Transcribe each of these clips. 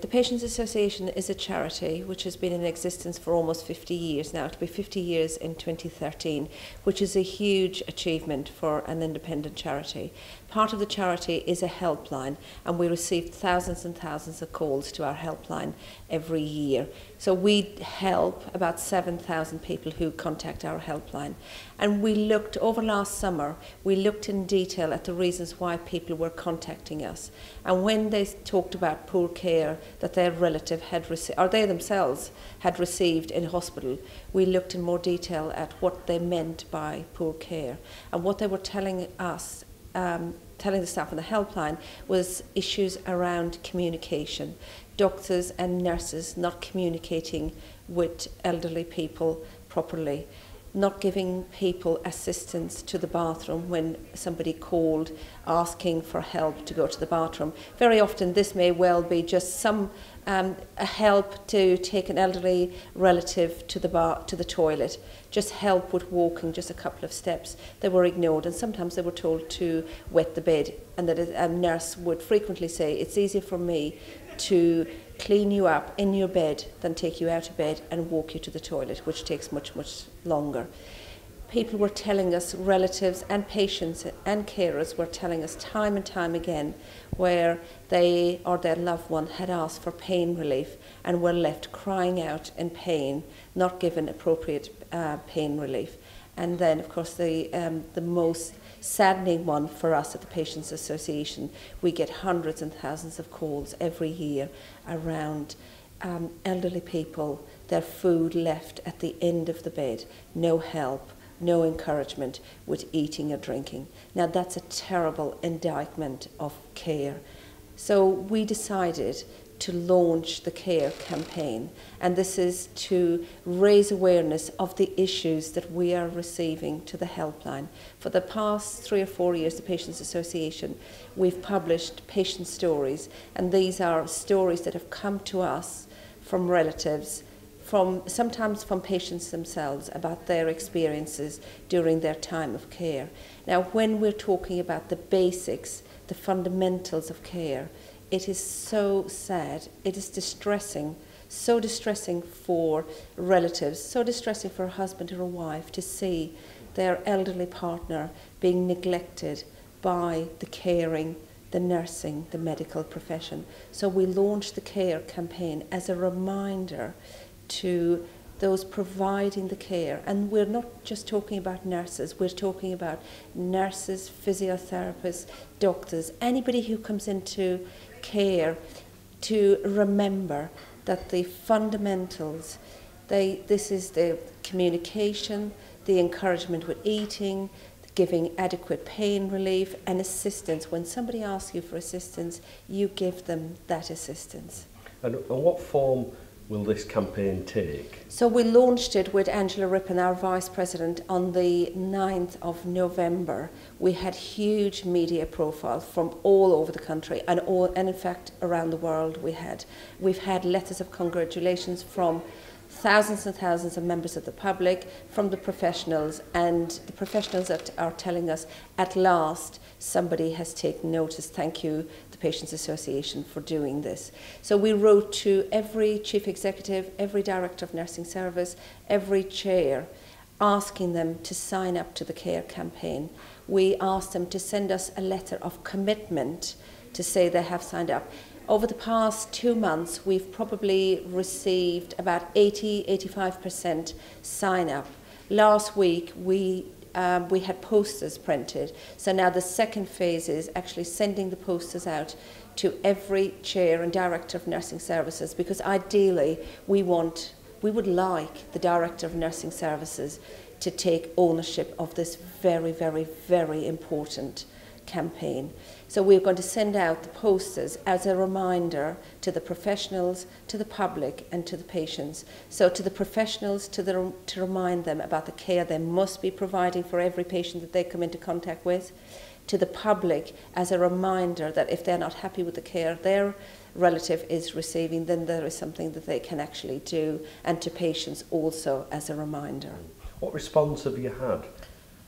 The Patients Association is a charity which has been in existence for almost 50 years now. It'll be 50 years in 2013, which is a huge achievement for an independent charity. Part of the charity is a helpline, and we receive thousands and thousands of calls to our helpline every year. So we help about 7,000 people who contact our helpline. And we looked, over last summer, we looked in detail at the reasons why people were contacting us. And when they talked about poor care that their relative had received, or they themselves had received in hospital, we looked in more detail at what they meant by poor care. And what they were telling us, telling the staff on the helpline, was issues around communication. Doctors and nurses not communicating with elderly people properly, not giving people assistance to the bathroom when somebody called asking for help to go to the bathroom. Very often this may well be just some a help to take an elderly relative to the toilet, just help with walking just a couple of steps. They were ignored, and sometimes they were told to wet the bed, and that a nurse would frequently say, "It's easier for me to clean you up in your bed than take you out of bed and walk you to the toilet," which takes much longer. People were telling us, relatives and patients and carers were telling us time and time again, where they or their loved one had asked for pain relief and were left crying out in pain, not given appropriate pain relief. And then, of course, the most saddening one for us at the Patients Association, we get hundreds and thousands of calls every year around elderly people, their food left at the end of the bed, no help, no encouragement with eating or drinking. Now that's a terrible indictment of care. So we decided to launch the CARE campaign, and this is to raise awareness of the issues that we are receiving to the helpline. For the past 3 or 4 years, the Patients Association, we've published patient stories, and these are stories that have come to us from relatives, sometimes from patients themselves, about their experiences during their time of care. Now, when we're talking about the basics, the fundamentals of care, it is so sad, it is distressing, so distressing for relatives, so distressing for a husband or a wife to see their elderly partner being neglected by the caring, the nursing, the medical profession. So we launched the CARE campaign as a reminder to those providing the care. And we're not just talking about nurses, we're talking about nurses, physiotherapists, doctors, anybody who comes into care, to remember that the fundamentals, this is the communication, the encouragement with eating, giving adequate pain relief and assistance. When somebody asks you for assistance, you give them that assistance. And what form will this campaign take? So we launched it with Angela Rippon, our Vice President, on the 9th of November. We had huge media profiles from all over the country and in fact around the world. We've had letters of congratulations from thousands and thousands of members of the public, from the professionals, and the professionals that are telling us, at last somebody has taken notice. Thank you, the Patients Association, for doing this. So we wrote to every chief executive, every director of nursing service, every chair, asking them to sign up to the CARE campaign. We asked them to send us a letter of commitment to say they have signed up. Over the past 2 months, we've probably received about 80–85% sign up. Last week, we had posters printed. So now the second phase is actually sending the posters out to every chair and director of nursing services, because ideally we would like the director of nursing services to take ownership of this very, very, very important campaign. So we're going to send out the posters as a reminder to the professionals, to the public and to the patients. So to the professionals, to remind them about the care they must be providing for every patient that they come into contact with. To the public as a reminder that if they're not happy with the care their relative is receiving, then there is something that they can actually do. And to patients also as a reminder. What response have you had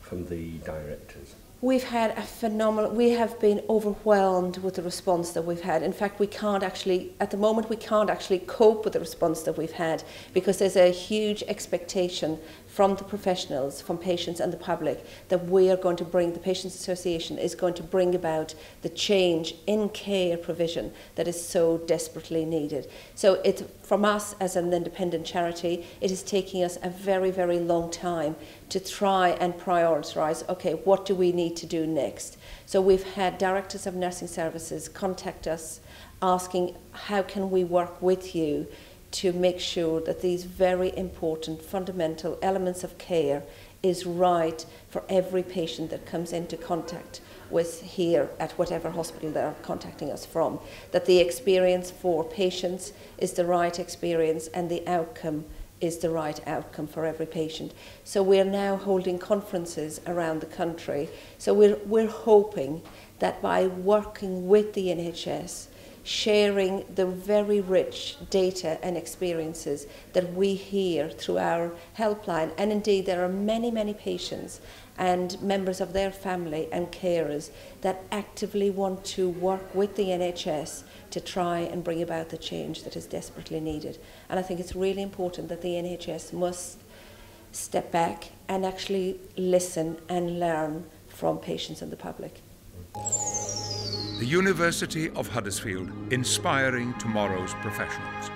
from the directors? We've had a phenomenal, we have been overwhelmed with the response that we've had. In fact, at the moment we can't actually cope with the response that we've had, because there's a huge expectation from the professionals, from patients and the public, that we are going to bring, the Patients Association is going to bring about the change in care provision that is so desperately needed. So from us as an independent charity, it is taking us a very, very long time to try and prioritise, okay, what do we need to do next? So we've had directors of nursing services contact us asking, how can we work with you to make sure that these very important fundamental elements of care is right for every patient that comes into contact with here at whatever hospital they're contacting us from, that the experience for patients is the right experience and the outcome is the right outcome for every patient. So we're now holding conferences around the country. So we're hoping that by working with the NHS, sharing the very rich data and experiences that we hear through our helpline, and indeed there are many, many patients and members of their family and carers that actively want to work with the NHS to try and bring about the change that is desperately needed. And I think it's really important that the NHS must step back and actually listen and learn from patients and the public. The University of Huddersfield, inspiring tomorrow's professionals.